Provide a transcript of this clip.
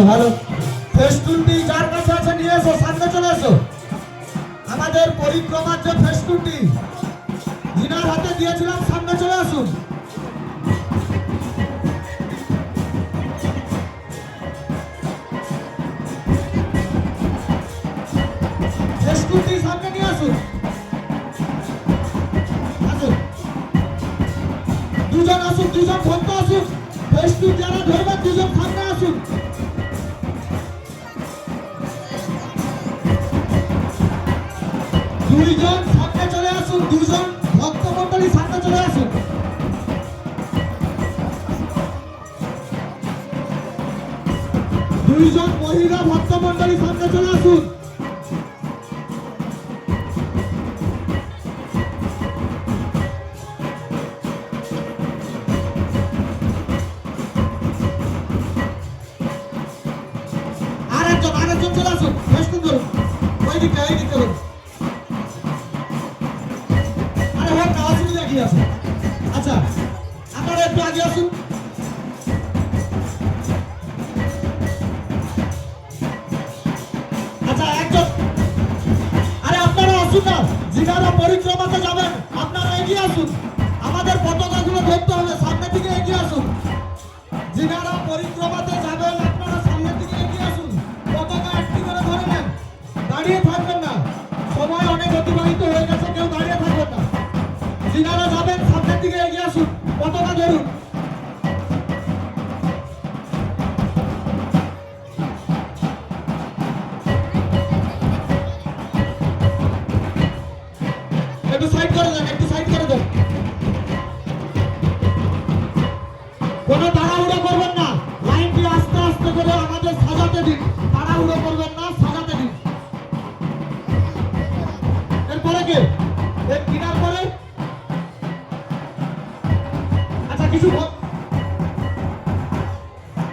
ভালো। ফেস্টুনটি যার কাছে আছে নিয়ে এসো, সামনে চলে এসো। আমাদের পরিক্রমার যে ফেস্টুনটি যিনার হাতে দিয়েছিলাম, সামনে চলে আসুন। ফেস্টুনটি সামনে নিয়ে আসুন, আসুন দুজন, আসুন দুজন ভক্ত আসুন। ফেস্টুন যারা ধরবেন দুজন সামনে আসুন। দুইজন সামনে চলে আসুন, দুজন ভক্ত মন্ডলী সামনে চলে আসুন। দুইজন মহিলা ভক্ত মন্ডলী সামনে চলে আসুন। আরেকজন চলে আসুন, ফেস্টুন ধরুন, ওই দিকটা ধরুন। আরে হোক না, অসুবিধা কি আছে? আচ্ছা আপনারা একটু আগে আসুন। আচ্ছা একজন, আরে আপনারা আসুন না, যিনারা পরিক্রমাতে যাবেন আপনারা এগিয়ে আসুন। আমাদের পতাকাগুলো ধরতে হবে, সামনের দিকে এগিয়ে আসুন। যিনারা পরিক্রমাতে যাবেন আপনারা সামনের দিকে এগিয়ে আসুন। পতাকা একটি করে ধরে নেন, দাঁড়িয়ে থাকবেন না, সময় অনেক অতিবাহিত হয়ে গেছে, কেউ দাঁড়িয়ে থাকবেন না। যিনারা যাবেন সামনের দিকে এগিয়ে আসুন, পতাকা ধরুন। একটু সাইড করে দেন, একটু সাইড করে দেন। কোনো তাড়াহুড়ো করবেন না, লাইনটি আস্তে আস্তে করে আমাদের সাজাতে দিন। তাড়াহুড়ো করবেন না, সাজাতে দিন। এরপরে কে এর কিনার পরে? আচ্ছা কিছু